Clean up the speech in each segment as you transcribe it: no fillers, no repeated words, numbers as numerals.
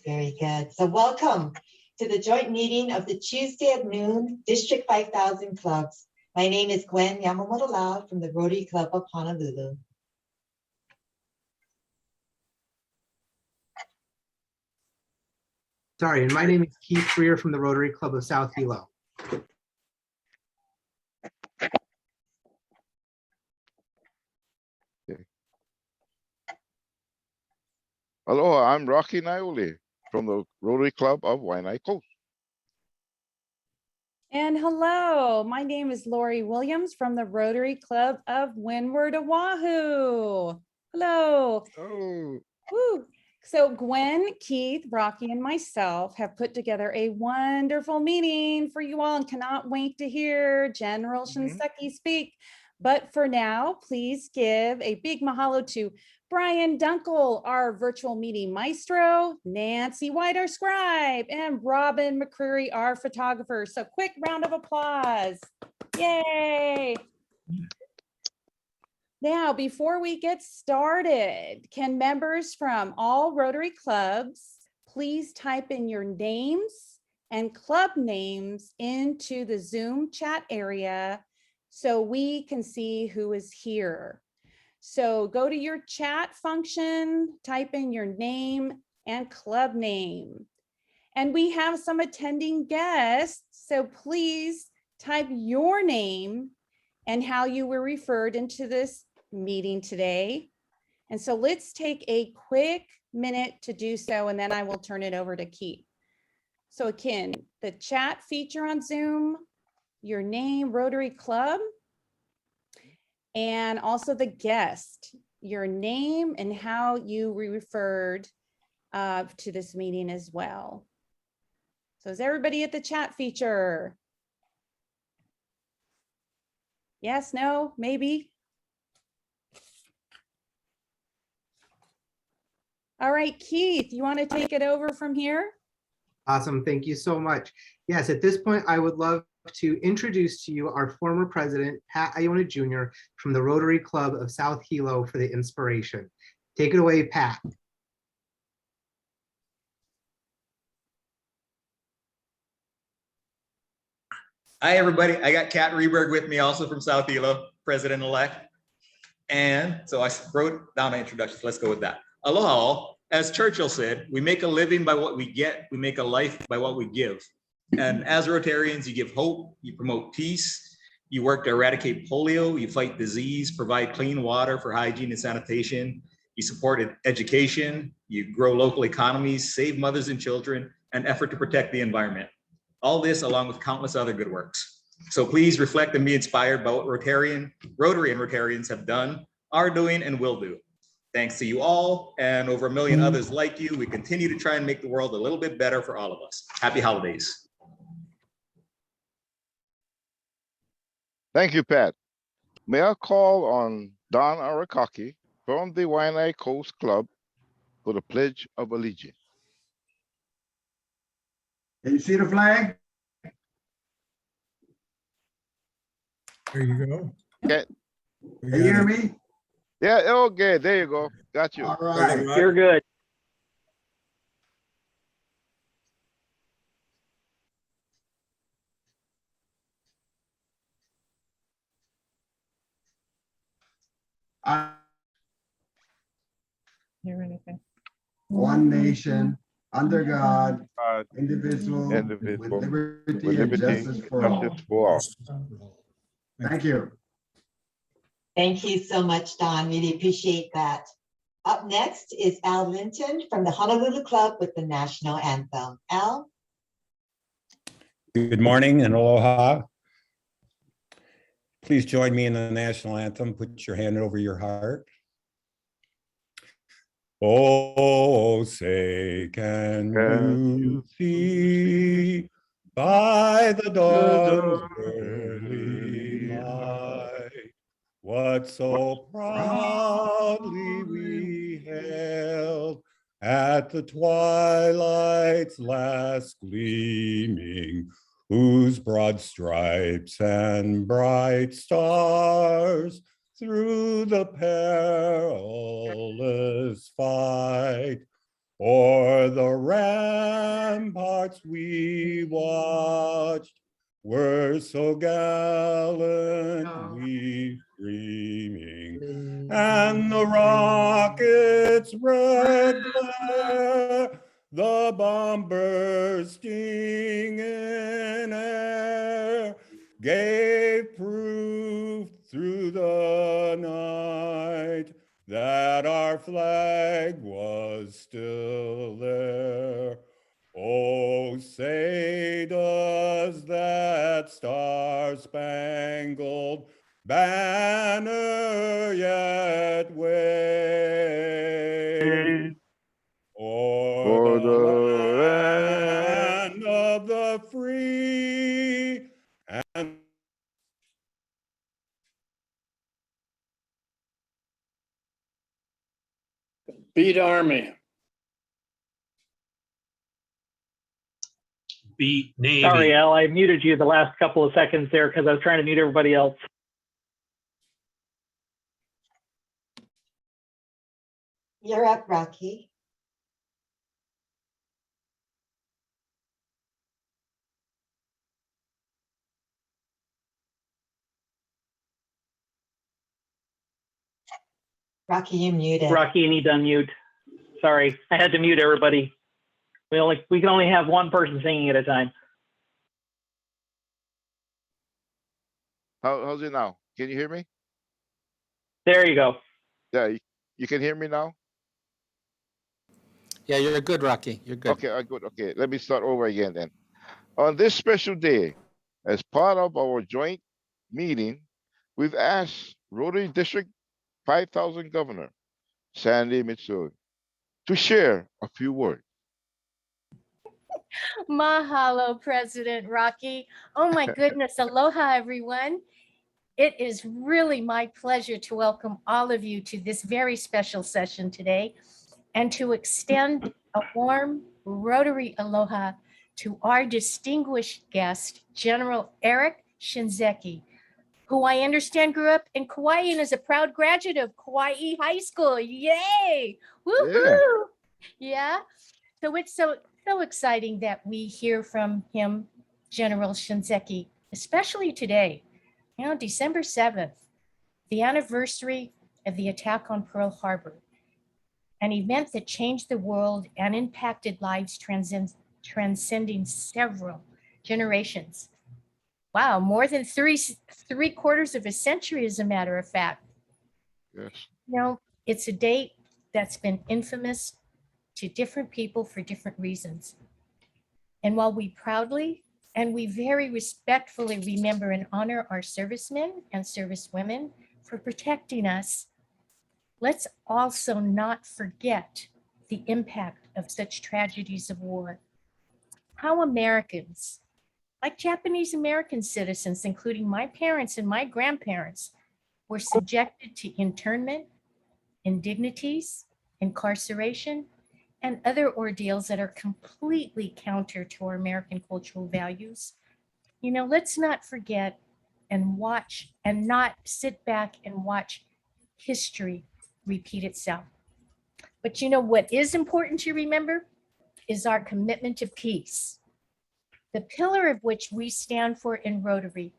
Very good. So welcome to the joint meeting of the Tuesday at noon District 5000 clubs. My name is Gwen Yamamoto Lau from the Rotary Club of Honolulu. Sorry, and my name is Keith Freer from the Rotary Club of South Hilo. Hello, I'm Rocky Naiole from the Rotary Club of Waianae Coast. And hello, my name is Lori Williams from the Rotary Club of Windward, Oahu. Hello. Oh, Woo. So Gwen, Keith, Rocky, and myself have put together a wonderful meeting for you all and cannot wait to hear General Shinseki speak. But for now, please give a big mahalo to Brian Dunkel, our virtual meeting maestro, Nancy White, our scribe, and Robin McCreary, our photographer. So quick round of applause. Yay. Now, before we get started, can members from all Rotary clubs please type in your names and club names into the Zoom chat area so we can see who is here. So go to your chat function, type in your name and club name. And we have some attending guests, so please type your name and how you were referred into this meeting today. And so let's take a quick minute to do so, and then I will turn it over to Keith. So again, the chat feature on Zoom, your name, Rotary Club, and also the guest, your name and how you were referred to this meeting as well. So is everybody at the chat feature? Yes, no, maybe? All right, Keith, you want to take it over from here? Awesome, thank you so much. Yes, at this point, I would love to introduce to you our former president, Pat Iona Jr. from the Rotary Club of South Hilo for the inspiration. Take it away, Pat. Hi, everybody. I got Kat Reberg with me, also from South Hilo, president-elect. And so I wrote down my introductions. Let's go with that. Aloha all. As Churchill said, we make a living by what we get. We make a life by what we give. And as Rotarians, you give hope, you promote peace, you work to eradicate polio, you fight disease, provide clean water for hygiene and sanitation, you support education, you grow local economies, save mothers and children, and effort to protect the environment. All this along with countless other good works. So please reflect and be inspired by what Rotary and Rotarians have done, are doing, and will do. Thanks to you all and over 1 million others like you, we continue to try and make the world a little bit better for all of us. Happy holidays. thank you, Pat. May I call on Don Arakaki from the Waianae Coast Club for the Pledge of Allegiance. Can you see the flag? There you go. Okay. Can you hear me? Yeah, okay, there you go. Got you. All right. You're good. Hear anything? One nation, under God, God, indivisible, indivisible, with liberty with and liberty, justice for all. justice for all. Thank you. Thank you so much, Don. Really appreciate that. Up next is Al Linton from the Honolulu Club with the national anthem. Al? Good morning and aloha. Please join me in the national anthem. Put your hand over your heart. Oh, say, can you see by the dawn's early light what so proudly we hailed at the twilight's last gleaming, whose broad stripes and bright stars through the perilous fight. O'er the ramparts we watched were so gallantly streaming, and the rocket's red glare, the bomb bursting in air, gave proof through the night that our flag was still there. Oh, say does that star-spangled banner yet wave o'er For the the land of the free and Beat Army. Beat Navy. Sorry, Al, I muted you the last couple of seconds there because I was trying to mute everybody else. You're up, Rocky. Rocky, you muted. Rocky, you need to unmute. Sorry, I had to mute everybody. We can only have one person singing at a time. How's it now? Can you hear me? There you go. Yeah, you can hear me now? Yeah, you're good, Rocky. You're good. Okay, good. Okay, let me start over again then. On this special day, as part of our joint meeting, we've asked Rotary District 5000 Governor Sandy Mitsui to share a few words. Mahalo, President Rocky. Oh my goodness. Aloha, everyone. It is really my pleasure to welcome all of you to this very special session today and to extend a warm Rotary aloha to our distinguished guest, General Eric Shinseki, who I understand grew up in Kauai and is a proud graduate of Kauai High School. Yay! Woohoo! Yeah. So it's so exciting that we hear from him, General Shinseki, especially today, December 7th, the anniversary of the attack on Pearl Harbor, an event that changed the world and impacted lives transcending several generations. Wow, more than three quarters of a century, as a matter of fact. Yes. It's a date that's been infamous to different people for different reasons. And while we proudly and we very respectfully remember and honor our servicemen and servicewomen for protecting us, let's also not forget the impact of such tragedies of war. How Americans, like Japanese American citizens, including my parents and my grandparents, were subjected to internment, indignities, incarceration, and other ordeals that are completely counter to our American cultural values. Let's not forget and watch and not sit back and watch history repeat itself. But what is important to remember is our commitment to peace, the pillar of which we stand for in Rotary,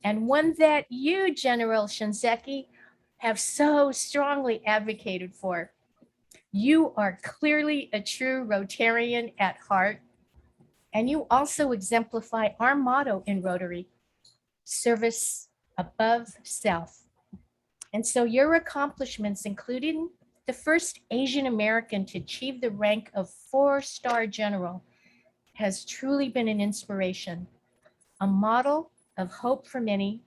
and one that you, General Shinseki, have so strongly advocated for. You are clearly a true Rotarian at heart, and you also exemplify our motto in Rotary, service above self. And so your accomplishments, including the first Asian American to achieve the rank of 4-star general, has truly been an inspiration, a model of hope for many,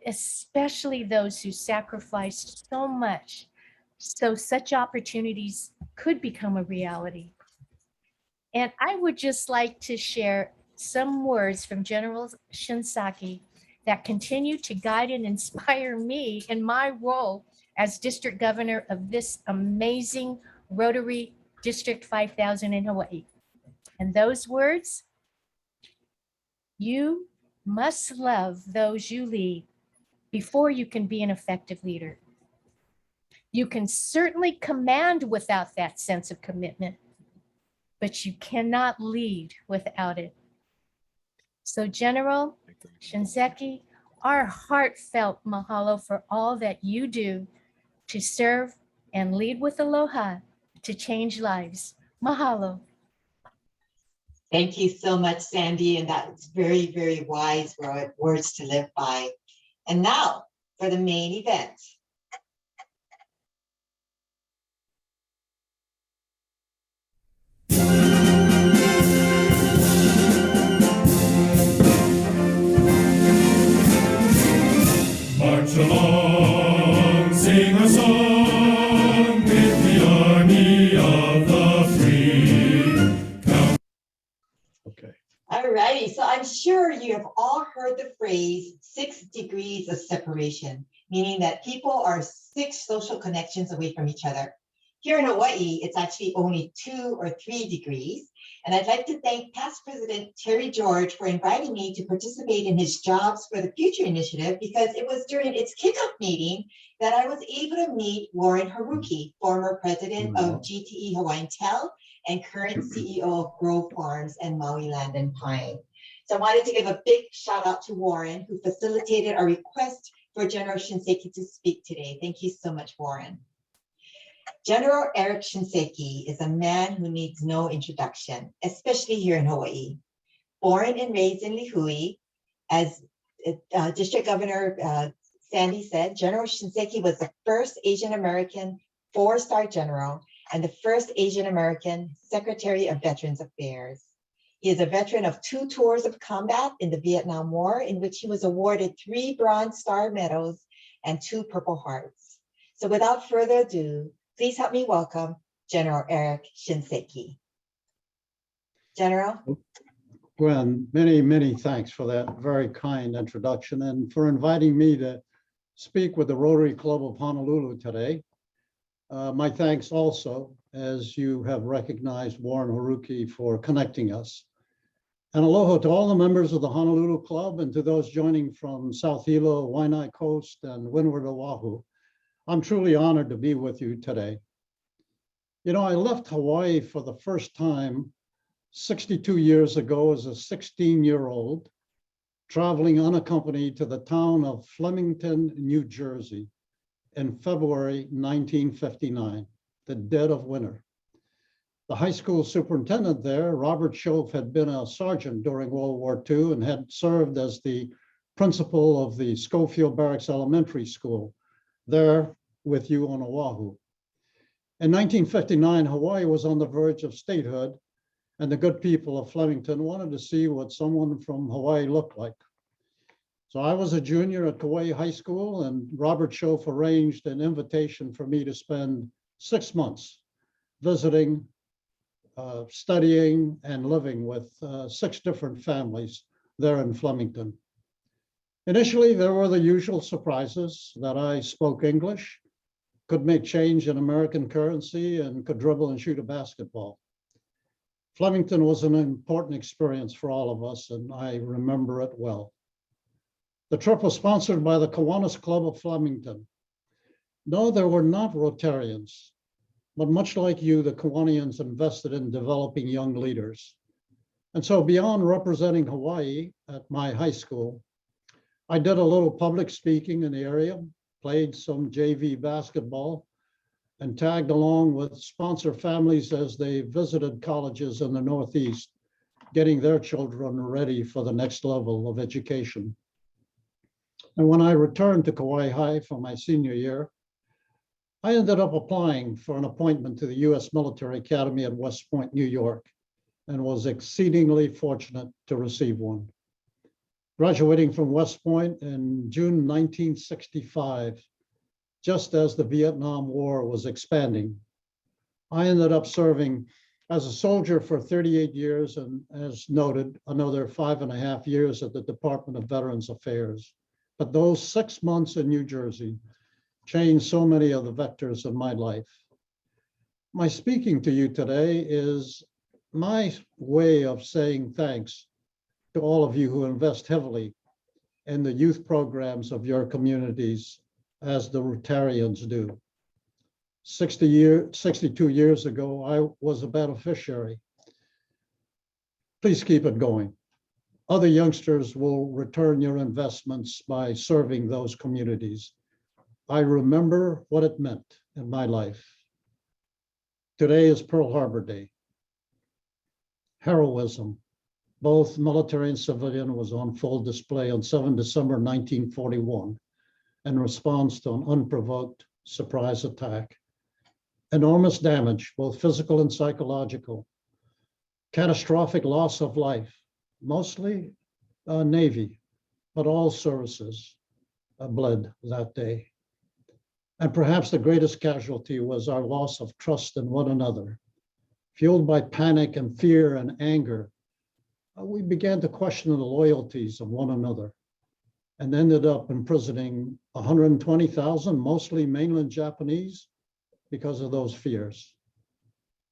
especially those who sacrificed so much so such opportunities could become a reality. And I would just like to share some words from General Shinseki that continue to guide and inspire me in my role as district governor of this amazing Rotary District 5000 in Hawaii. And those words, you must love those you lead before you can be an effective leader. You can certainly command without that sense of commitment, but you cannot lead without it. So General Shinseki, our heartfelt mahalo for all that you do to serve and lead with aloha to change lives. Mahalo. Thank you so much, Sandy, and that's very, very wise words to live by. And now for the main event. March along, sing a song with the army of the free. Okay. All righty, so I'm sure you have all heard the phrase 6 degrees of separation, meaning that people are 6 social connections away from each other. Here in Hawaii, it's actually only 2 or 3 degrees. And I'd like to thank past President Terry George for inviting me to participate in his Jobs for the Future initiative, because it was during its kickoff meeting that I was able to meet Warren Haruki, former president of GTE Hawaiian Tel and current CEO of Grove Farms and Maui Land and Pine. So I wanted to give a big shout out to Warren, who facilitated our request for General Shinseki to speak today. Thank you so much, Warren. General Eric Shinseki is a man who needs no introduction, especially here in Hawaii. Born and raised in Lihui, as District Governor Sandy said, General Shinseki was the first Asian American 4-star general and the first Asian American Secretary of Veterans Affairs. He is a veteran of 2 tours of combat in the Vietnam War, in which he was awarded 3 Bronze Star medals and 2 Purple Hearts. So without further ado, please help me welcome General Eric Shinseki. General. Gwen, many, many thanks for that very kind introduction and for inviting me to speak with the Rotary Club of Honolulu today. My thanks also, as you have recognized Warren Haruki, for connecting us. And aloha to all the members of the Honolulu Club and to those joining from South Hilo, Waianae Coast, and Windward Oahu. I'm truly honored to be with you today. You know, I left Hawaii for the first time 62 years ago as a 16-year-old, traveling unaccompanied to the town of Flemington, New Jersey in February 1959, the dead of winter. The high school superintendent there, Robert Shove, had been a sergeant during World War II and had served as the principal of the Schofield Barracks Elementary School there with you on Oahu. In 1959, Hawaii was on the verge of statehood, and the good people of Flemington wanted to see what someone from Hawaii looked like. So I was a junior at Kauai High School, and Robert Shove arranged an invitation for me to spend 6 months visiting, studying, and living with 6 different families there in Flemington. Initially, there were the usual surprises that I spoke English, could make change in American currency, and could dribble and shoot a basketball. Flemington was an important experience for all of us, and I remember it well. The trip was sponsored by the Kiwanis Club of Flemington. No, there were not Rotarians, but much like you, the Kiwanians invested in developing young leaders. And so beyond representing Hawaii at my high school, I did a little public speaking in the area, played some JV basketball, and tagged along with sponsor families as they visited colleges in the Northeast, getting their children ready for the next level of education. And when I returned to Kauai High for my senior year, I ended up applying for an appointment to the U.S. Military Academy at West Point, New York, and was exceedingly fortunate to receive one. Graduating from West Point in June 1965, just as the Vietnam War was expanding, I ended up serving as a soldier for 38 years and, as noted, another 5.5 years at the Department of Veterans Affairs. But those 6 months in New Jersey changed so many of the vectors of my life. My speaking to you today is my way of saying thanks to all of you who invest heavily and the youth programs of your communities as the Rotarians do. 62 years ago, I was a beneficiary. Please keep it going. Other youngsters will return your investments by serving those communities. I remember what it meant in my life. Today is Pearl Harbor Day. Heroism, both military and civilian, was on full display on 7 December 1941 in response to an unprovoked surprise attack. Enormous damage, both physical and psychological. Catastrophic loss of life, mostly Navy, but all services bled that day. And perhaps the greatest casualty was our loss of trust in one another. Fueled by panic and fear and anger, we began to question the loyalties of one another and ended up imprisoning 120,000, mostly mainland Japanese, because of those fears.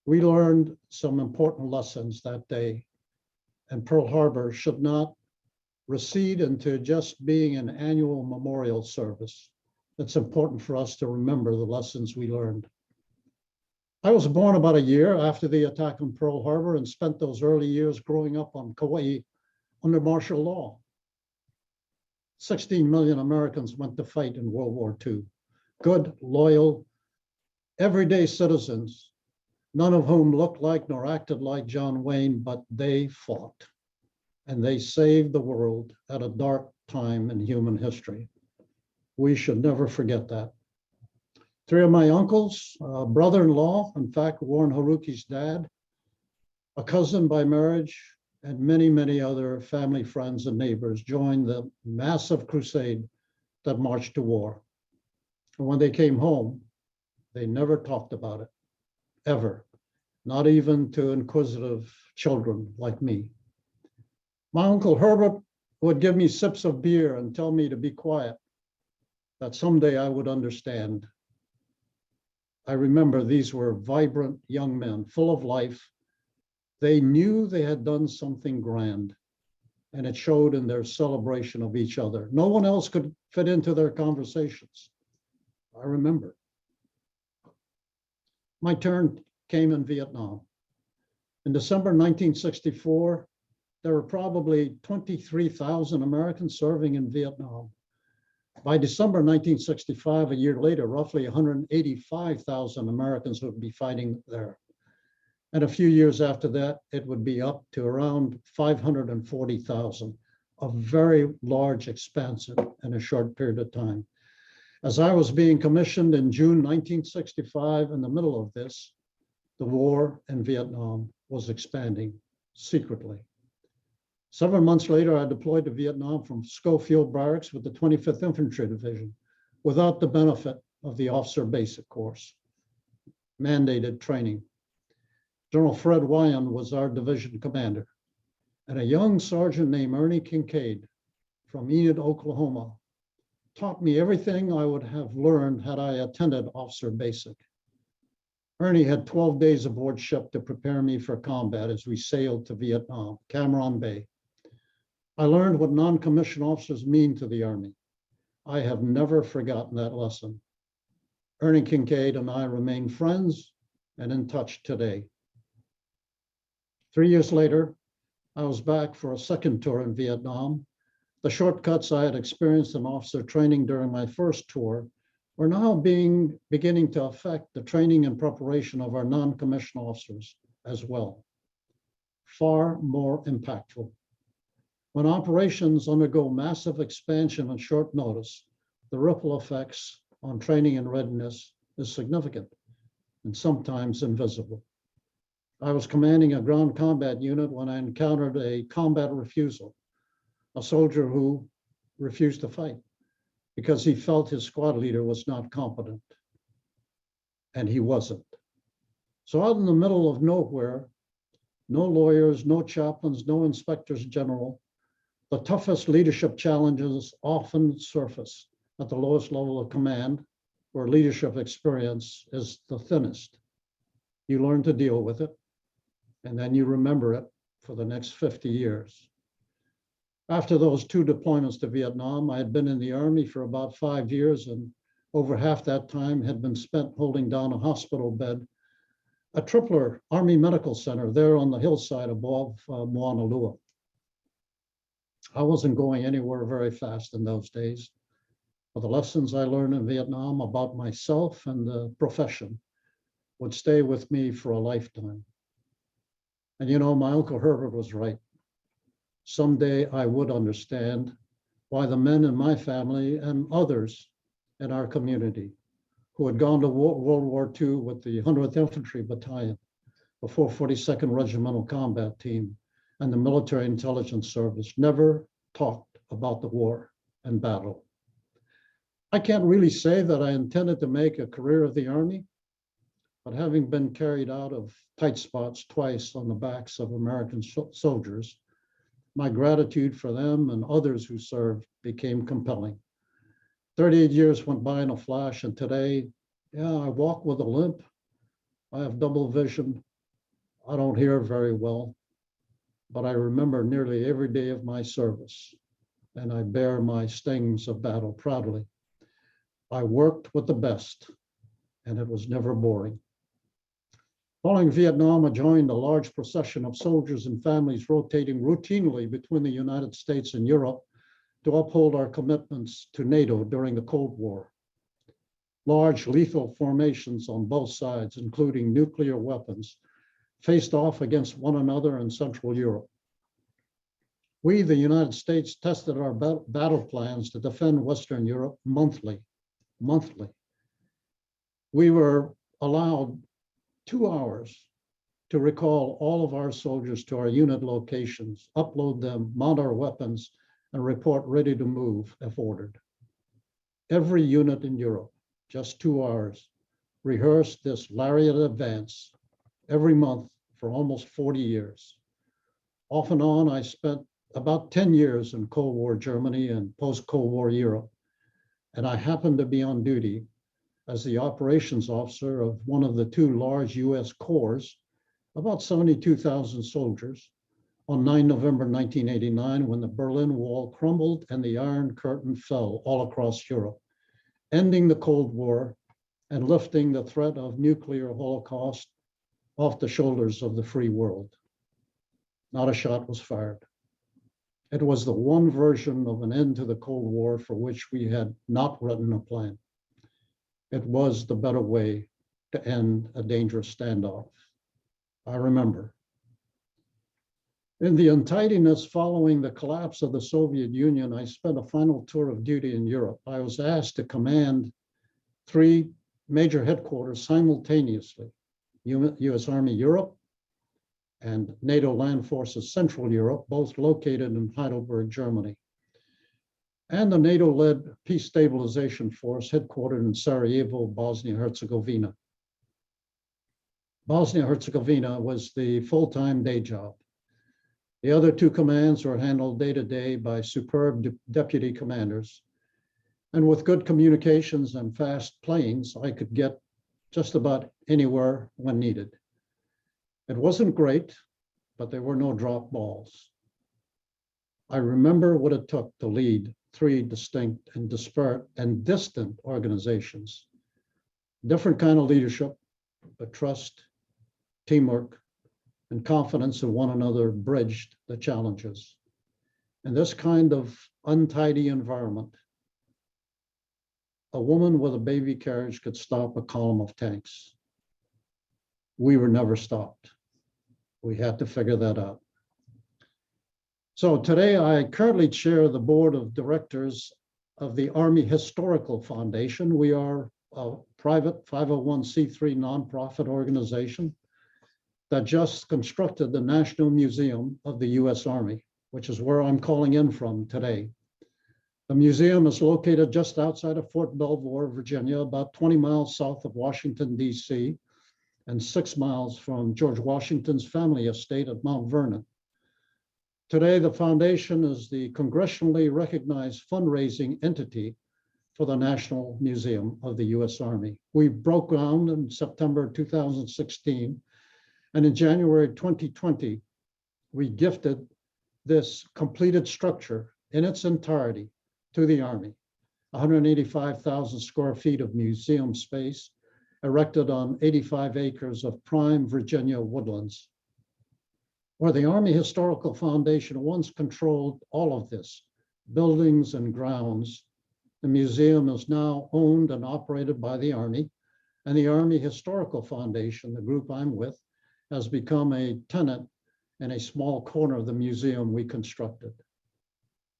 We learned some important lessons that day, and Pearl Harbor should not recede into just being an annual memorial service. It's important for us to remember the lessons we learned. I was born about a year after the attack on Pearl Harbor and spent those early years growing up on Kauai under martial law. 16 million Americans went to fight in World War II. Good, loyal, everyday citizens, none of whom looked like nor acted like John Wayne, but they fought. And they saved the world at a dark time in human history. We should never forget that. 3 of my uncles, a brother-in-law, in fact, Warren Haruki's dad, a cousin by marriage, and many, many other family, friends, and neighbors joined the massive crusade that marched to war. And when they came home, they never talked about it, ever, not even to inquisitive children like me. My Uncle Herbert would give me sips of beer and tell me to be quiet, that someday I would understand. I remember these were vibrant young men, full of life. They knew they had done something grand, and it showed in their celebration of each other. No one else could fit into their conversations. I remember. My turn came in Vietnam. In December 1964, there were probably 23,000 Americans serving in Vietnam. By December 1965, a year later, roughly 185,000 Americans would be fighting there. And a few years after that, it would be up to around 540,000, a very large expansion in a short period of time. As I was being commissioned in June 1965, in the middle of this, the war in Vietnam was expanding secretly. Several months later, I deployed to Vietnam from Schofield Barracks with the 25th Infantry Division without the benefit of the officer basic course, mandated training. General Fred Wyan was our division commander, and a young sergeant named Ernie Kincaid from Enid, Oklahoma, taught me everything I would have learned had I attended officer basic. Ernie had 12 days aboard ship to prepare me for combat as we sailed to Vietnam, Cam Ranh Bay. I learned what non-commissioned officers mean to the Army. I have never forgotten that lesson. Ernie Kincaid and I remain friends and in touch today. 3 years later, I was back for a second tour in Vietnam. The shortcuts I had experienced in officer training during my first tour were now beginning to affect the training and preparation of our non-commissioned officers as well. Far more impactful. When operations undergo massive expansion on short notice, the ripple effects on training and readiness is significant and sometimes invisible. I was commanding a ground combat unit when I encountered a combat refusal, a soldier who refused to fight because he felt his squad leader was not competent, and he wasn't. So out in the middle of nowhere, no lawyers, no chaplains, no inspectors general, the toughest leadership challenges often surface at the lowest level of command, where leadership experience is the thinnest. You learn to deal with it, and then you remember it for the next 50 years. After those 2 deployments to Vietnam, I had been in the Army for about 5 years, and over half that time had been spent holding down a hospital bed, a Tripler Army Medical Center there on the hillside above Mauna Loa. I wasn't going anywhere very fast in those days, but the lessons I learned in Vietnam about myself and the profession would stay with me for a lifetime. And you know, my Uncle Herbert was right. Someday I would understand why the men in my family and others in our community who had gone to World War II with the 100th Infantry Battalion, the 442nd Regimental Combat Team, and the Military Intelligence Service never talked about the war and battle. I can't really say that I intended to make a career of the Army, but having been carried out of tight spots twice on the backs of American soldiers, my gratitude for them and others who served became compelling. 38 years went by in a flash, and today, I walk with a limp. I have double vision. I don't hear very well, but I remember nearly every day of my service, and I bear my stings of battle proudly. I worked with the best, and it was never boring. Following Vietnam, I joined a large procession of soldiers and families rotating routinely between the United States and Europe to uphold our commitments to NATO during the Cold War. Large lethal formations on both sides, including nuclear weapons, faced off against one another in Central Europe. We, the United States, tested our battle plans to defend Western Europe monthly. We were allowed 2 hours to recall all of our soldiers to our unit locations, upload them, mount our weapons, and report ready to move if ordered. Every unit in Europe, just 2 hours, rehearsed this lariat advance every month for almost 40 years. Off and on, I spent about 10 years in Cold War Germany and post-Cold War Europe, and I happened to be on duty as the operations officer of one of the 2 large US corps, about 72,000 soldiers, on 9 November 1989, when the Berlin Wall crumbled and the Iron Curtain fell all across Europe, ending the Cold War and lifting the threat of nuclear holocaust off the shoulders of the free world. Not a shot was fired. It was the one version of an end to the Cold War for which we had not written a plan. It was the better way to end a dangerous standoff. I remember. In the untidiness following the collapse of the Soviet Union, I spent a final tour of duty in Europe. I was asked to command 3 major headquarters simultaneously, US Army Europe and NATO Land Forces Central Europe, both located in Heidelberg, Germany, and the NATO-led Peace Stabilization Force headquartered in Sarajevo, Bosnia-Herzegovina. Bosnia-Herzegovina was the full-time day job. The other 2 commands were handled day-to-day by superb deputy commanders. And with good communications and fast planes, I could get just about anywhere when needed. It wasn't great, but there were no drop balls. I remember what it took to lead 3 distinct and disparate and distant organizations. Different kind of leadership, but trust, teamwork, and confidence in one another bridged the challenges. In this kind of untidy environment, a woman with a baby carriage could stop a column of tanks. We were never stopped. We had to figure that out. So today I currently chair the board of directors of the Army Historical Foundation. We are a private 501c3 nonprofit organization that just constructed the National Museum of the US Army, which is where I'm calling in from today. The museum is located just outside of Fort Belvoir, Virginia, about 20 miles south of Washington, D.C., and 6 miles from George Washington's family estate at Mount Vernon. Today, the foundation is the congressionally recognized fundraising entity for the National Museum of the US Army. We broke ground in September 2016, and in January 2020, we gifted this completed structure in its entirety to the Army. 185,000 square feet of museum space erected on 85 acres of prime Virginia woodlands. Where the Army Historical Foundation once controlled all of this, buildings and grounds, the museum is now owned and operated by the Army, and the Army Historical Foundation, the group I'm with, has become a tenant in a small corner of the museum we constructed.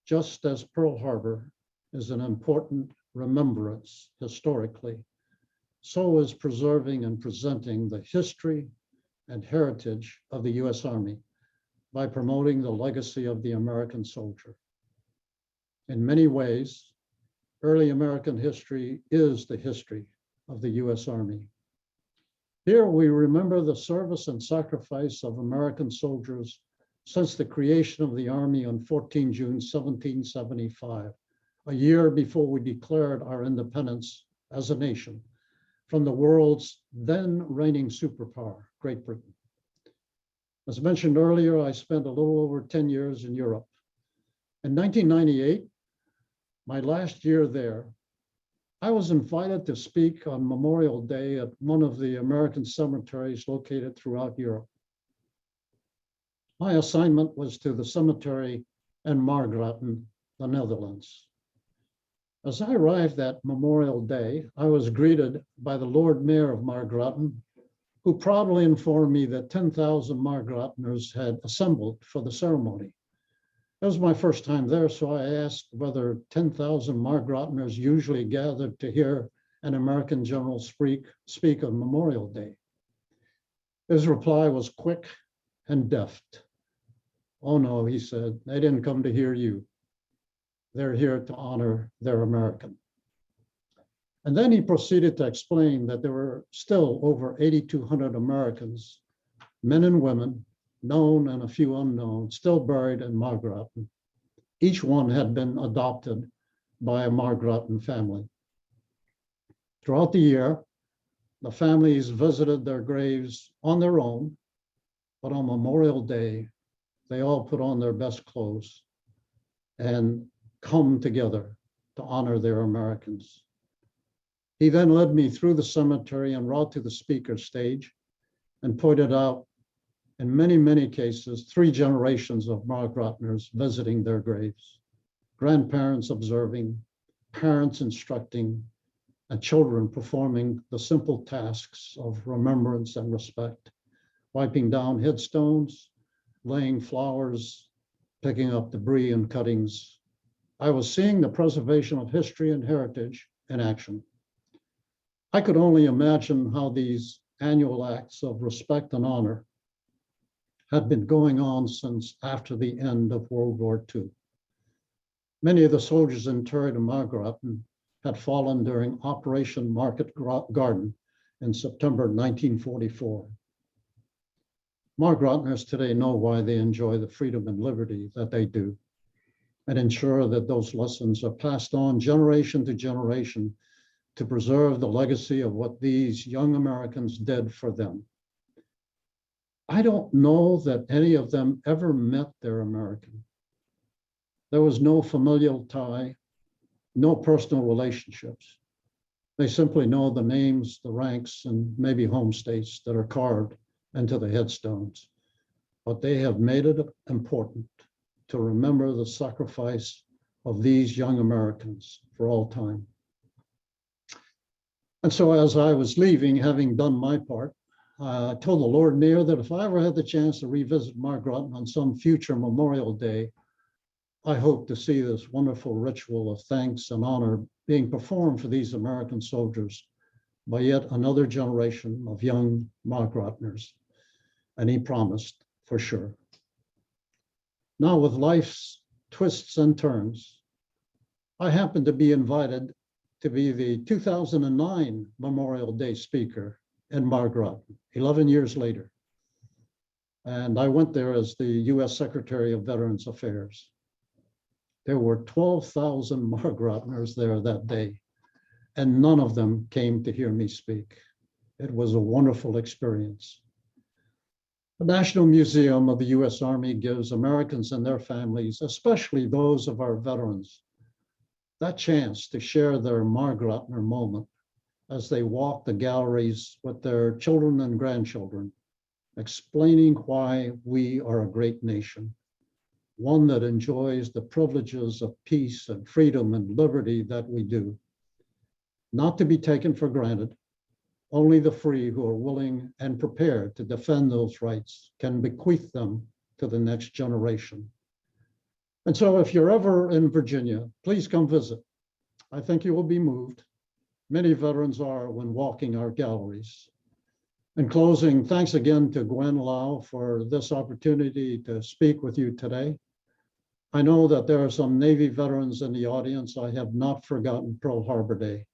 Just as Pearl Harbor is an important remembrance historically, so is preserving and presenting the history and heritage of the U.S. Army by promoting the legacy of the American soldier. In many ways, early American history is the history of the U.S. Army. Here we remember the service and sacrifice of American soldiers since the creation of the Army on 14 June 1775, a year before we declared our independence as a nation from the world's then reigning superpower, Great Britain. As mentioned earlier, I spent a little over 10 years in Europe. In 1998, my last year there, I was invited to speak on Memorial Day at one of the American cemeteries located throughout Europe. My assignment was to the cemetery in Margraten, the Netherlands. As I arrived at Memorial Day, I was greeted by the Lord Mayor of Margraten, who proudly informed me that 10,000 Margrateners had assembled for the ceremony. It was my first time there, so I asked whether 10,000 Margrateners usually gathered to hear an American general speak on Memorial Day. His reply was quick and deft. "Oh no," he said, "they didn't come to hear you. They're here to honor their American." And then he proceeded to explain that there were still over 8,200 Americans, men and women, known and a few unknown, still buried in Margraten. Each one had been adopted by a Margraten family. Throughout the year, the families visited their graves on their own, but on Memorial Day, they all put on their best clothes and come together to honor their Americans. He then led me through the cemetery and brought to the speaker stage and pointed out, in many, many cases, 3 generations of Margrateners visiting their graves, grandparents observing, parents instructing, and children performing the simple tasks of remembrance and respect, wiping down headstones, laying flowers, picking up debris and cuttings. I was seeing the preservation of history and heritage in action. I could only imagine how these annual acts of respect and honor had been going on since after the end of World War II. Many of the soldiers interred in Margraten had fallen during Operation Market Garden in September 1944. Margrateners today know why they enjoy the freedom and liberty that they do, and ensure that those lessons are passed on generation to generation to preserve the legacy of what these young Americans did for them. I don't know that any of them ever met their American. There was no familial tie, no personal relationships. They simply know the names, the ranks, and maybe home states that are carved into the headstones. But they have made it important to remember the sacrifice of these young Americans for all time. And so as I was leaving, having done my part, I told the Lord Mayor that if I ever had the chance to revisit Margraten on some future Memorial Day, I hope to see this wonderful ritual of thanks and honor being performed for these American soldiers by yet another generation of young Margrateners. And he promised for sure. Now, with life's twists and turns, I happened to be invited to be the 2009 Memorial Day speaker in Margraten, 11 years later. And I went there as the US Secretary of Veterans Affairs. There were 12,000 Margrateners there that day, and none of them came to hear me speak. It was a wonderful experience. The National Museum of the U.S. Army gives Americans and their families, especially those of our veterans, that chance to share their Margretner moment as they walk the galleries with their children and grandchildren, explaining why we are a great nation, one that enjoys the privileges of peace and freedom and liberty that we do, not to be taken for granted. Only the free who are willing and prepared to defend those rights can bequeath them to the next generation. And so if you're ever in Virginia, please come visit. I think you will be moved. Many veterans are when walking our galleries. In closing, thanks again to Gwen Lau for this opportunity to speak with you today. I know that there are some Navy veterans in the audience. I have not forgotten Pearl Harbor Day.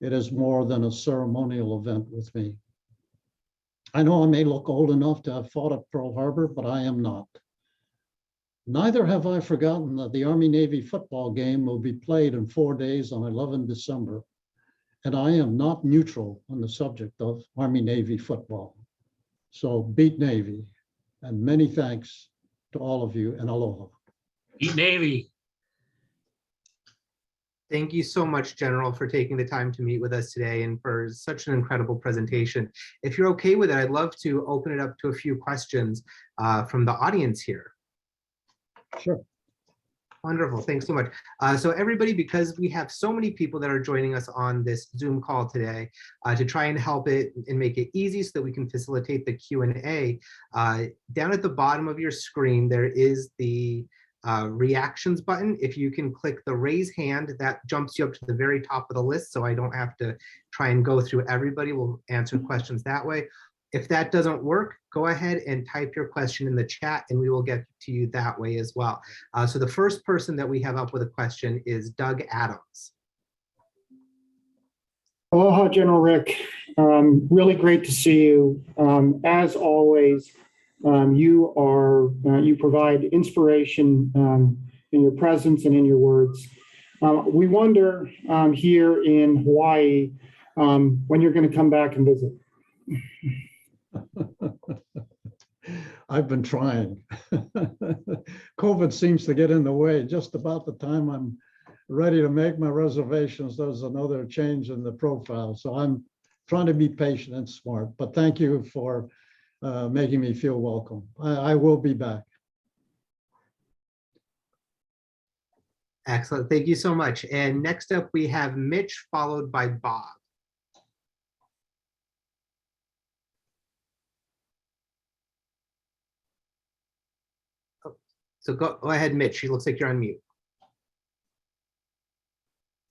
It is more than a ceremonial event with me. I know I may look old enough to have fought at Pearl Harbor, but I am not. Neither have I forgotten that the Army-Navy football game will be played in 4 days on 11 December. And I am not neutral on the subject of Army-Navy football. So beat Navy, and many thanks to all of you, and aloha. Beat Navy. Thank you so much, General, for taking the time to meet with us today and for such an incredible presentation. If you're okay with it, I'd love to open it up to a few questions from the audience here. Sure. Wonderful, thanks so much. So everybody, because we have so many people that are joining us on this Zoom call today, to try and help it and make it easy so that we can facilitate the Q&A, down at the bottom of your screen, there is the reactions button. If you can click the raise hand, that jumps you up to the very top of the list, so I don't have to try and go through everybody. We'll answer questions that way. If that doesn't work, go ahead and type your question in the chat and we will get to you that way as well. So the first person that we have up with a question is Doug Adams. Aloha, General Rick. Really great to see you. As always, you provide inspiration in your presence and in your words. We wonder here in Hawaii when you're going to come back and visit. I've been trying. COVID seems to get in the way. Just about the time I'm ready to make my reservations, there's another change in the profile. So I'm trying to be patient and smart, but thank you for making me feel welcome. I will be back. Excellent, thank you so much. And next up we have Mitch, followed by Bob. So go ahead, Mitch. He looks like you're on mute.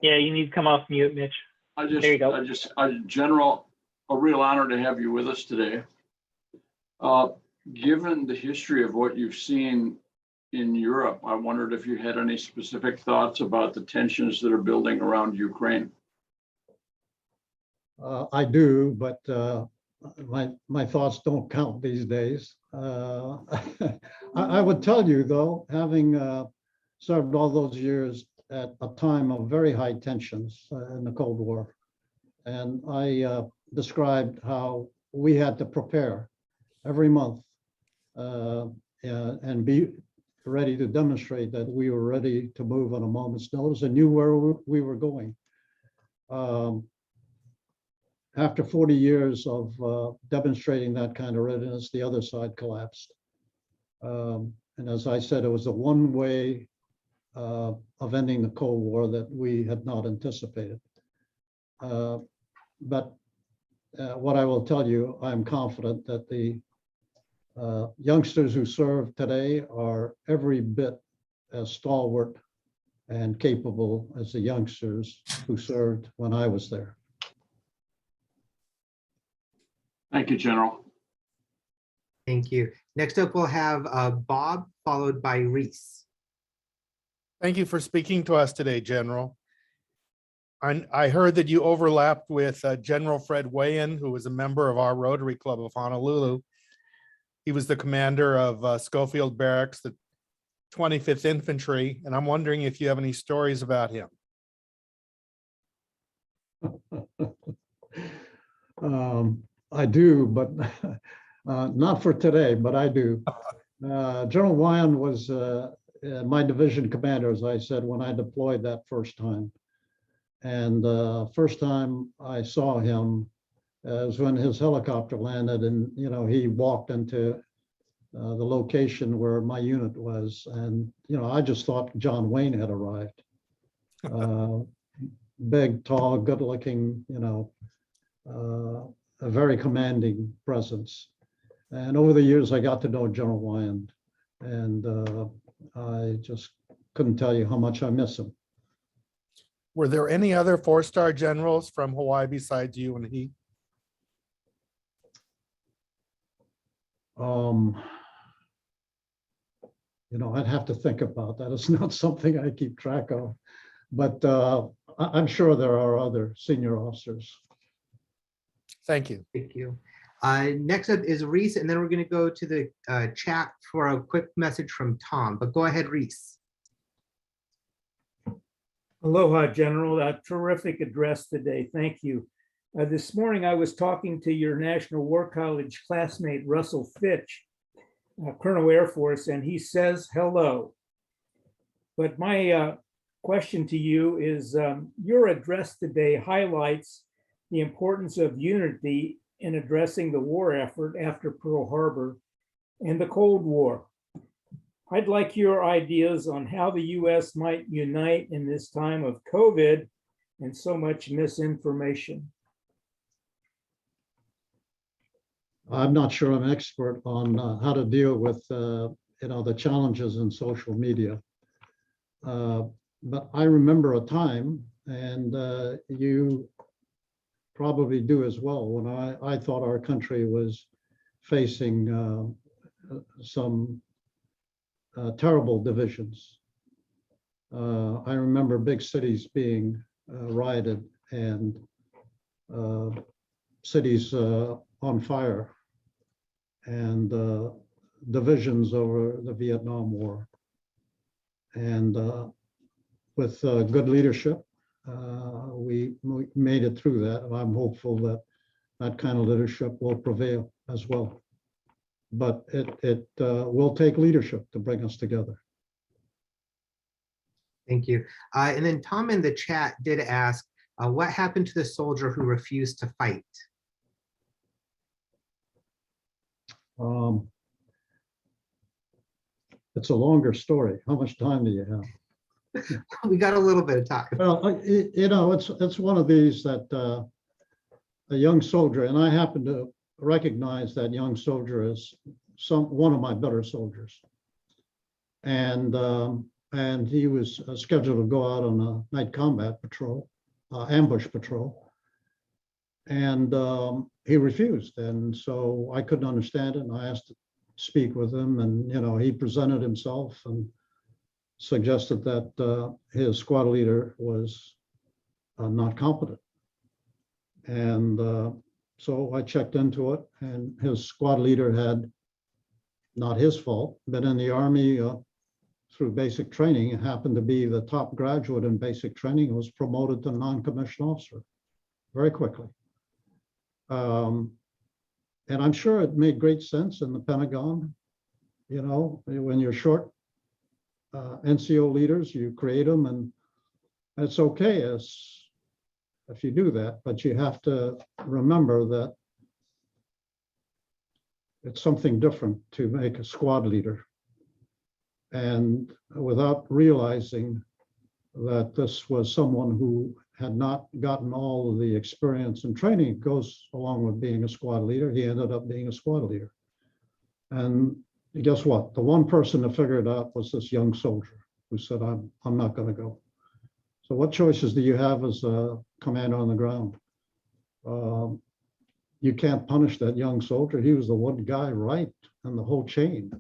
Yeah, you need to come off mute, Mitch. There you go. General, a real honor to have you with us today. Given the history of what you've seen in Europe, I wondered if you had any specific thoughts about the tensions that are building around Ukraine. I do, but my thoughts don't count these days. I would tell you, though, having served all those years at a time of very high tensions in the Cold War, and I described how we had to prepare every month and be ready to demonstrate that we were ready to move on a moment's notice and knew where we were going. After 40 years of demonstrating that kind of readiness, the other side collapsed. And as I said, it was a one way of ending the Cold War that we had not anticipated. But what I will tell you, I'm confident that the youngsters who serve today are every bit as stalwart and capable as the youngsters who served when I was there. Thank you, General. Thank you. Next up, we'll have Bob, followed by Reese. Thank you for speaking to us today, General. I heard that you overlapped with General Fred Wayan, who was a member of our Rotary Club of Honolulu. He was the commander of Schofield Barracks, the 25th Infantry, and I'm wondering if you have any stories about him. I do, but Not for today, but I do. General Wyan was my division commander, as I said, when I deployed that first time. And first time I saw him was when his helicopter landed, and he walked into the location where my unit was, and I just thought John Wayne had arrived. Big, tall, good-looking, a very commanding presence. And over the years, I got to know General Wyan, and I just couldn't tell you how much I miss him. Were there any other four-star generals from Hawaii besides you and he? I'd have to think about that. It's not something I keep track of, but I'm sure there are other senior officers. Thank you. Thank you. Next up is Reese, and then we're going to go to the chat for a quick message from Tom, but go ahead, Reese. Aloha, General. A terrific address today. Thank you. This morning, I was talking to your National War College classmate, Russell Fitch, Colonel Air Force, and he says hello. But my question to you is, your address today highlights the importance of unity in addressing the war effort after Pearl Harbor and the Cold War. I'd like your ideas on how the U.S. might unite in this time of COVID and so much misinformation. I'm not sure I'm an expert on how to deal with the challenges in social media. But I remember a time, and you probably do as well, when I thought our country was facing some terrible divisions. I remember big cities being rioted and cities on fire, and divisions over the Vietnam War. And with good leadership, we made it through that. And I'm hopeful that that kind of leadership will prevail as well. But it will take leadership to bring us together. Thank you. And then Tom in the chat did ask, what happened to the soldier who refused to fight? It's a longer story. How much time do you have? We got a little bit of time. Well, it's one of these that a young soldier, and I happen to recognize that young soldier as one of my better soldiers, and he was scheduled to go out on a night combat patrol, ambush patrol, and he refused, and so I couldn't understand it, and I asked to speak with him, and he presented himself and suggested that his squad leader was not competent. And so I checked into it, and his squad leader had, not his fault, been in the Army through basic training. It happened to be the top graduate in basic training and was promoted to non-commissioned officer very quickly. And I'm sure it made great sense in the Pentagon. When you're short NCO leaders, you create them, and it's okay if you do that, but you have to remember that it's something different to make a squad leader. And without realizing that this was someone who had not gotten all of the experience and training that goes along with being a squad leader, he ended up being a squad leader. And guess what? The one person to figure it out was this young soldier who said, I'm not going to go. So what choices do you have as a commander on the ground? You can't punish that young soldier. He was the one guy right in the whole chain.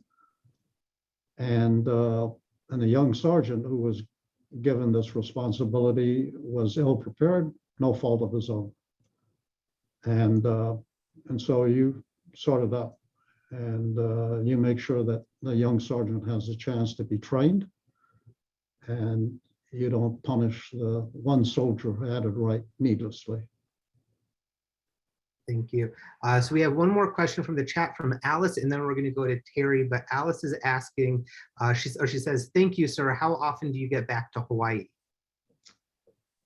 And the young sergeant who was given this responsibility was ill prepared, no fault of his own. And so you sort it out, and you make sure that the young sergeant has a chance to be trained, and you don't punish the one soldier who had it right needlessly. Thank you. So we have one more question from the chat from Alice, and then we're going to go to Terry. But Alice is asking, she says, "Thank you, sir. How often do you get back to Hawaii?"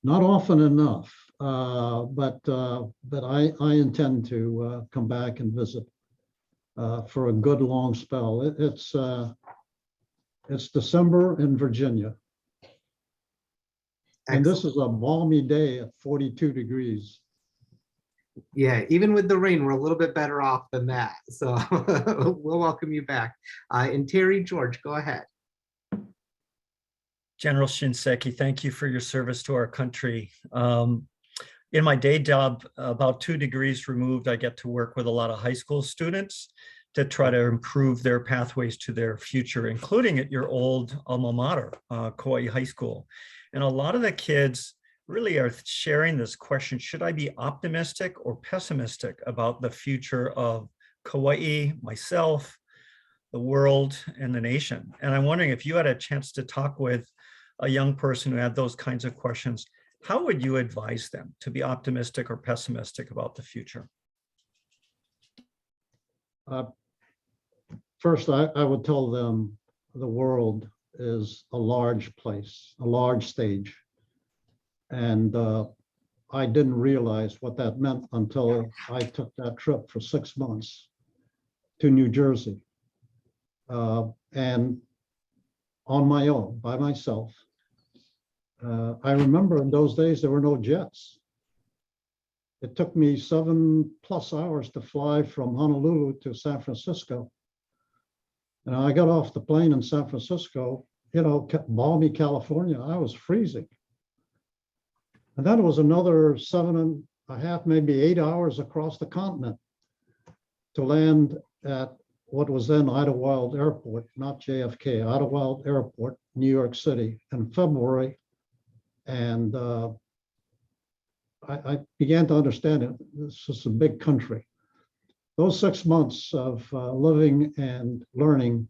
Not often enough, but I intend to come back and visit for a good long spell. It's December in Virginia. And this is a balmy day at 42 degrees. Yeah, even with the rain, we're a little bit better off than that. So we'll welcome you back. And Terry George, go ahead. General Shinseki, thank you for your service to our country. In my day job, about 2 degrees removed, I get to work with a lot of high school students to try to improve their pathways to their future, including at your old alma mater, Kauai High School. And a lot of the kids really are sharing this question: should I be optimistic or pessimistic about the future of Kauai, myself, the world, and the nation? And I'm wondering if you had a chance to talk with a young person who had those kinds of questions, how would you advise them to be optimistic or pessimistic about the future? First, I would tell them the world is a large place, a large stage. And I didn't realize what that meant until I took that trip for 6 months to New Jersey. And on my own, by myself. I remember in those days, there were no jets. It took me 7+ hours to fly from Honolulu to San Francisco. And I got off the plane in San Francisco, balmy California, I was freezing. And then it was another 7.5, maybe 8 hours across the continent to land at what was then Idlewild Airport, not JFK, Idlewild Airport, New York City in February. And I began to understand it. This is a big country. Those 6 months of living and learning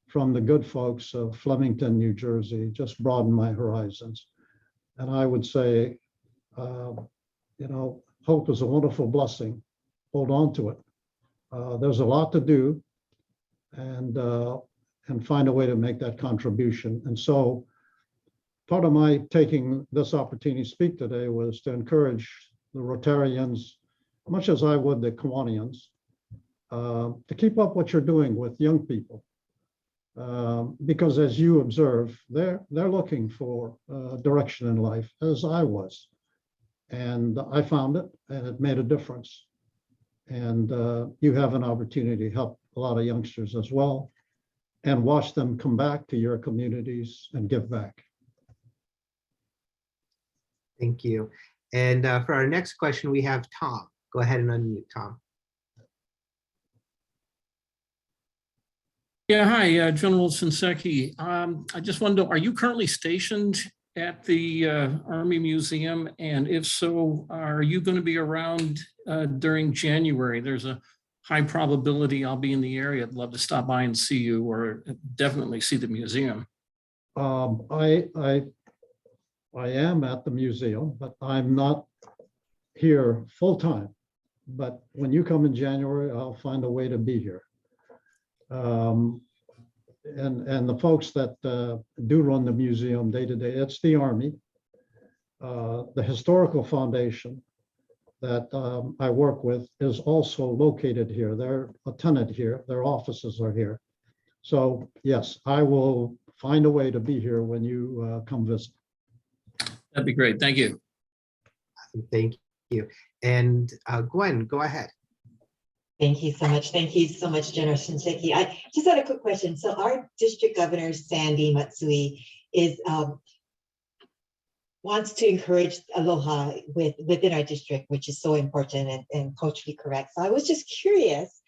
from the good folks of Flemington, New Jersey, just broadened my horizons. And I would say, hope is a wonderful blessing. Hold on to it. There's a lot to do, and find a way to make that contribution. And so part of my taking this opportunity to speak today was to encourage the Rotarians, much as I would the Kiwanians, to keep up what you're doing with young people. Because as you observe, they're looking for direction in life, as I was. And I found it, and it made a difference. And you have an opportunity to help a lot of youngsters as well, and watch them come back to your communities and give back. Thank you. And for our next question, we have Tom. Go ahead and unmute, Tom. Yeah, hi, General Shinseki. I just wonder, are you currently stationed at the Army Museum? And if so, are you going to be around during January? There's a high probability I'll be in the area. I'd love to stop by and see you, or definitely see the museum. I am at the museum, but I'm not here full time. But when you come in January, I'll find a way to be here. And the folks that do run the museum day to day, it's the Army. The Historical Foundation that I work with is also located here. They're a tenant here. Their offices are here. So yes, I will find a way to be here when you come visit. That'd be great. Thank you. Thank you. And Gwen, go ahead. Thank you so much. Thank you so much, General Shinseki. I just had a quick question. So our district governor, Sandy Matsui, is wants to encourage aloha within our district, which is so important and culturally correct. So I was just curious,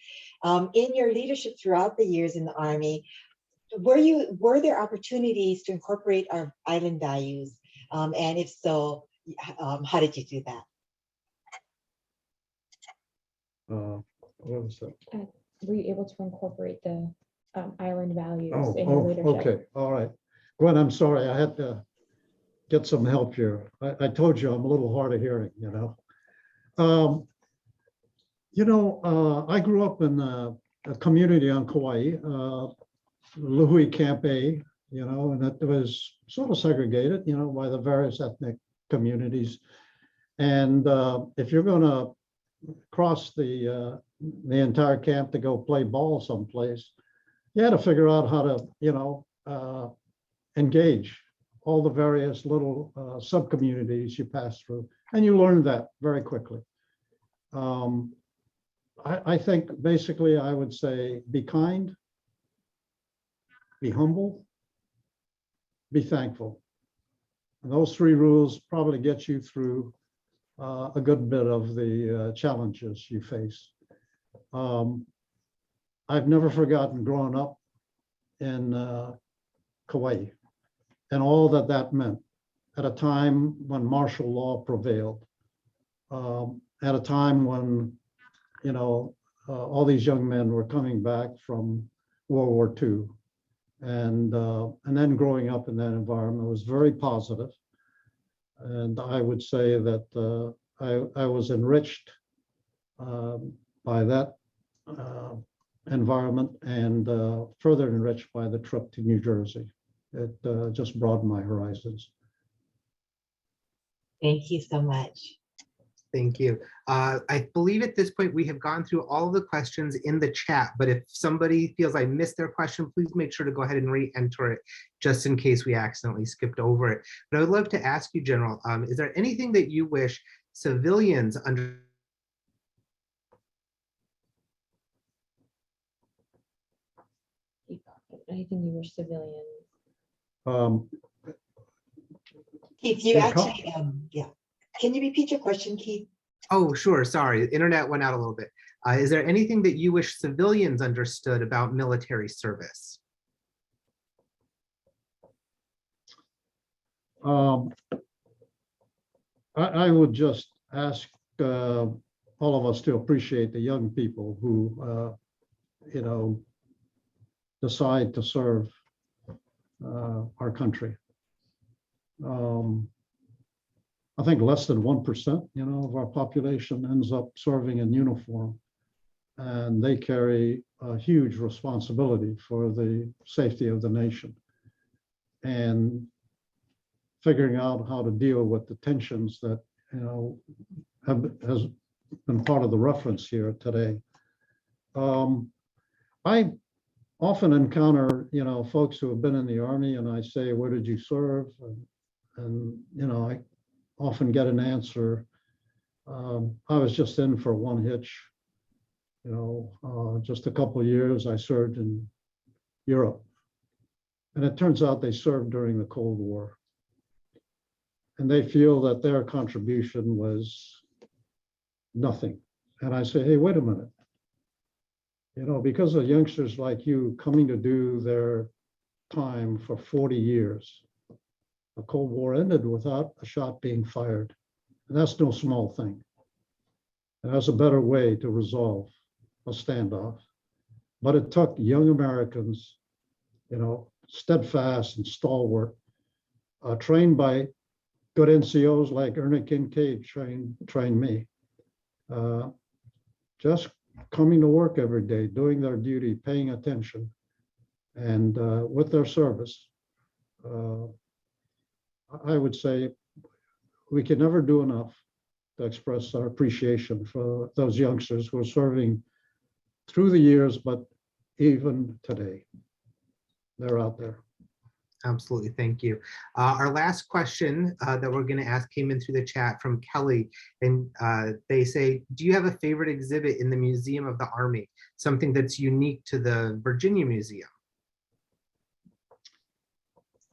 in your leadership throughout the years in the Army, were there opportunities to incorporate our island values? And if so, how did you do that? What was that? Were you able to incorporate the island values Oh, in your leadership? okay, all right. Gwen, I'm sorry, I had to get some help here. I told you I'm a little hard of hearing, I grew up in a community on Kauai, Lihue Camp A, and it was sort of segregated, by the various ethnic communities. And if you're going to cross the entire camp to go play ball someplace, you had to figure out how to, engage all the various little sub-communities you pass through. And you learn that very quickly. I think basically I would say be kind, be humble, be thankful. And those three rules probably get you through a good bit of the challenges you face. I've never forgotten growing up in Kauai and all that that meant at a time when martial law prevailed, at a time when, all these young men were coming back from World War II. And then growing up in that environment was very positive. And I would say that I was enriched by that environment and further enriched by the trip to New Jersey. It just broadened my horizons. Thank you so much. Thank you. I believe at this point we have gone through all of the questions in the chat, but if somebody feels I missed their question, please make sure to go ahead and re-enter it just in case we accidentally skipped over it. But I would love to ask you, General, is there anything that you wish civilians under Anything you wish civilians? Keith, you actually, yeah. Can you repeat your question, Keith? Oh, sure. Sorry. Internet went out a little bit. Is there anything that you wish civilians understood about military service? I would just ask all of us to appreciate the young people who, decide to serve our country. I think less than 1%, of our population ends up serving in uniform, and they carry a huge responsibility for the safety of the nation. And figuring out how to deal with the tensions that, has been part of the reference here today. I often encounter, folks who have been in the Army, and I say, where did you serve? And I often get an answer, I was just in for one hitch. Just a couple of years I served in Europe. And it turns out they served during the Cold War. And they feel that their contribution was nothing. And I say, hey, wait a minute. Because of youngsters like you coming to do their time for 40 years, the Cold War ended without a shot being fired. And that's no small thing. And that's a better way to resolve a standoff. But it took young Americans, steadfast and stalwart, trained by good NCOs like Ernie Kincaid trained me. Just coming to work every day, doing their duty, paying attention, and with their service. I would say we can never do enough to express our appreciation for those youngsters who are serving through the years, but even today, they're out there. Absolutely. Thank you. Our last question that we're going to ask came in through the chat from Kelly, and they say, do you have a favorite exhibit in the Museum of the Army, something that's unique to the Virginia Museum?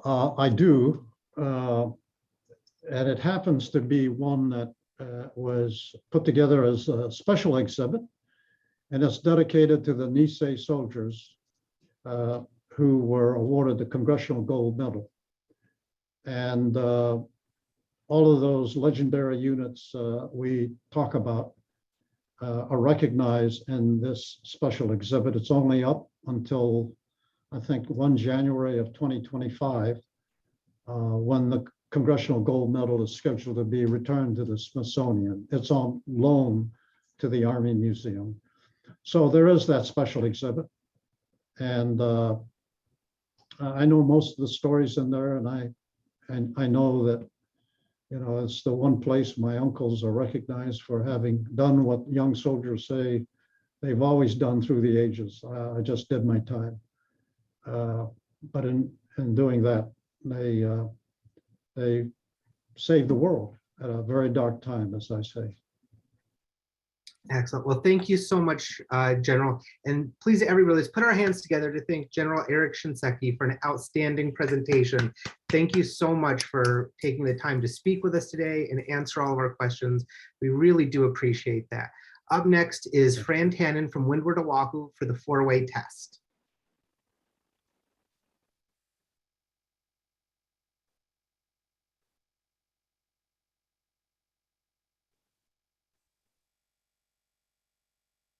I do. And it happens to be one that was put together as a special exhibit, and it's dedicated to the Nisei soldiers who were awarded the Congressional Gold Medal. And all of those legendary units we talk about are recognized in this special exhibit. It's only up until, I think, 1 January of 2025, when the Congressional Gold Medal is scheduled to be returned to the Smithsonian. It's on loan to the Army Museum. So there is that special exhibit. And I know most of the stories in there, and I know that, you know, it's the one place my uncles are recognized for having done what young soldiers say they've always done through the ages. I just did my time. But in doing that, they saved the world at a very dark time, as I say. Excellent. Well, thank you so much, General. And please, everybody, let's put our hands together to thank General Eric Shinseki for an outstanding presentation. Thank you so much for taking the time to speak with us today and answer all of our questions. We really do appreciate that. Up next is Fran Tannen from Windward, Oahu for the 4-way test.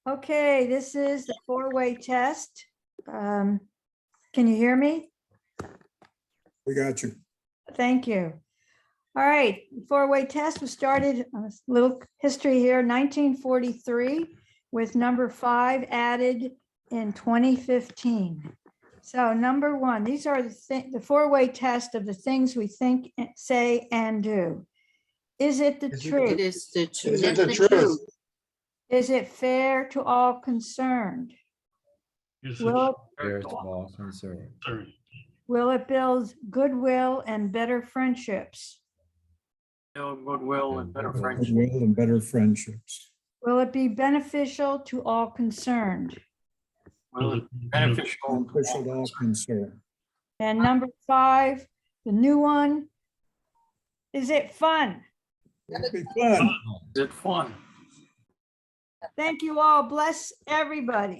Okay, this is the 4-way test. Can you hear me? We got you. Thank you. All right, 4-way test was started, a little history here, 1943, with number 5 added in 2015. So number 1, these are the 4-way test of the things we think, say, and do. Is it the truth? It is the truth. Is it the truth? Is it fair to all concerned? Will it build goodwill and better friendships? Goodwill and better friendships. Goodwill and better friendships. Will it be beneficial to all concerned? Will it be beneficial? Beneficial to all concerned. And number 5, the new one, is it fun? It'll be fun. Is it fun? Thank you all. Bless everybody.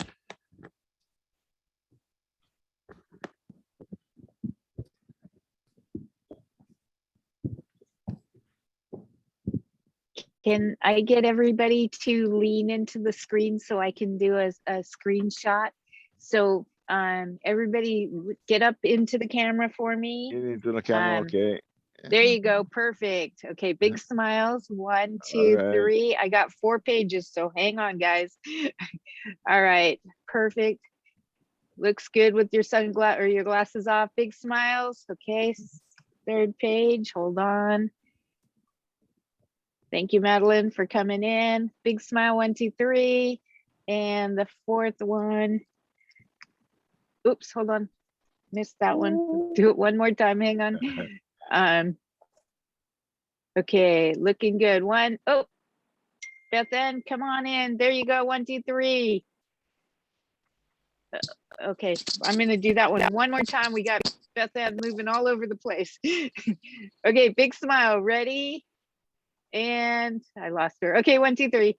Can I get everybody to lean into the screen so I can do a screenshot? So everybody get up into the camera for me. Into the camera, okay. There you go. Perfect. Okay, big smiles. 1, 2, right. 3. I got 4 pages, so hang on, guys. All right, perfect. Looks good with your sunglasses or your glasses off. Big smiles. Okay, 3rd page. Hold on. Thank you, Madeline, for coming in. Big smile. 1, 2, 3. And the 4th one. Oops, hold on. Missed that one. Do it one more time. Hang on. Okay, looking good. 1. Oh, Beth Ann, come on in. There you go. 1, 2, 3. Okay, I'm gonna do that one more time. We got Beth Ann moving all over the place. Okay, big smile. Ready? And I lost her. Okay, 1, 2, 3.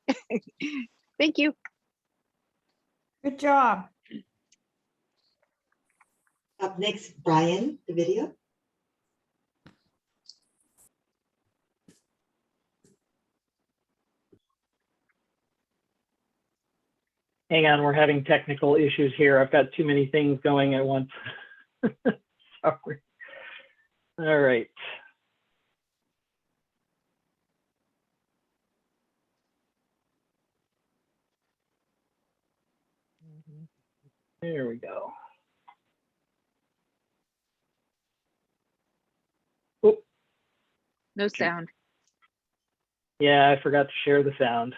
Thank you. Good job. Up next, Brian, the video. Hang on, we're having technical issues here. I've got too many things going at once. Sorry. All right. There we go. Oh. No sound. Yeah, I forgot to share the sound.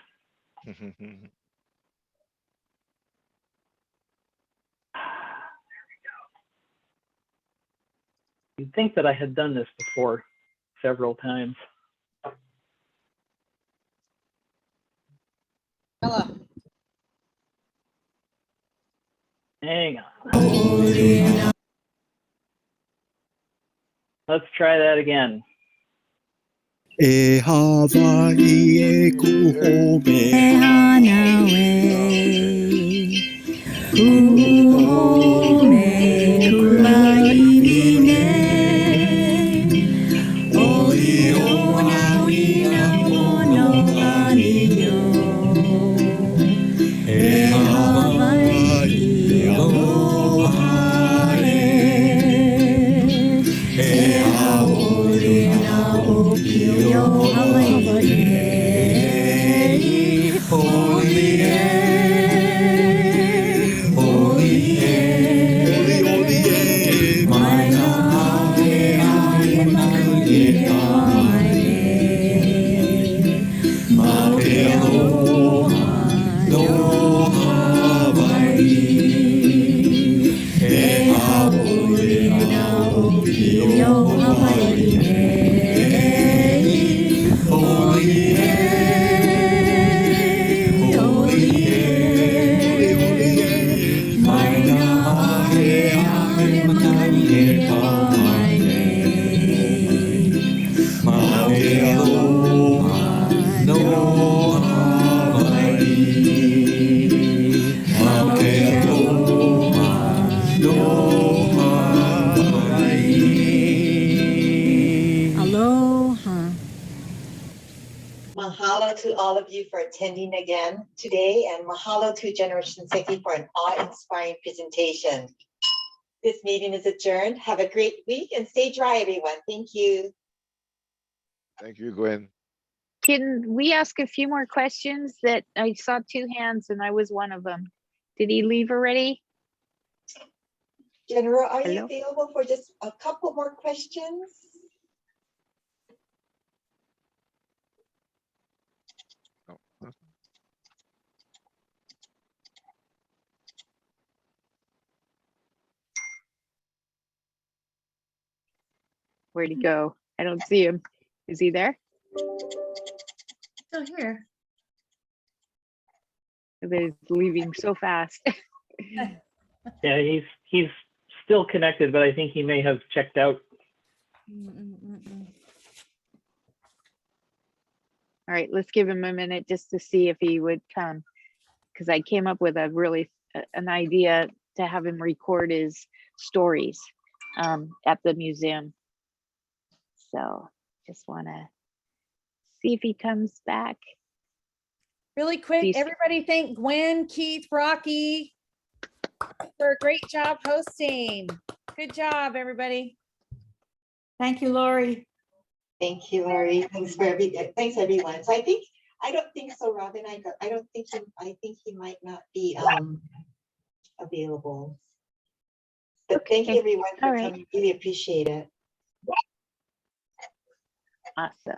You'd think that I had done this before several times. Hello. Hang on. Let's try that again. E Hawaii e kuhome kuhome kulaini ne Oi ona wina pono anio E Hawaii aloha E haole na opio Hawaii Yo Hawaii hey, Oli hey, Oli hey, Mai na ahe ahe makani e pāmai nei. Ma te aloha no Hawaii. Ma te aloha no Aloha. Mahalo to all of you for attending again today, and mahalo to General Shinseki for an awe-inspiring presentation. This meeting is adjourned. Have a great week and stay dry, everyone. Thank you. Thank you, Gwen. Can we ask a few more questions? That I saw 2 hands and I was one of them. Did he leave already? General, are you Hello? available for just a couple more questions? Where'd he go? I don't see him. Is he there? Still here. He's leaving so fast. Yeah, he's still connected, but I think he may have checked out. All right, let's give him a minute just to see if he would come. Because I came up with an idea to have him record his stories at the museum. So just want to see if he comes back. Really quick, Please. everybody thank Gwen, Keith, Rocky for a great job hosting. Good job, everybody. Thank you, Lori. Thank you, Lori. Thanks everyone. So I don't think so, Robin. I think he might not be available. But thank you everyone for All right. coming. Really appreciate it. Awesome.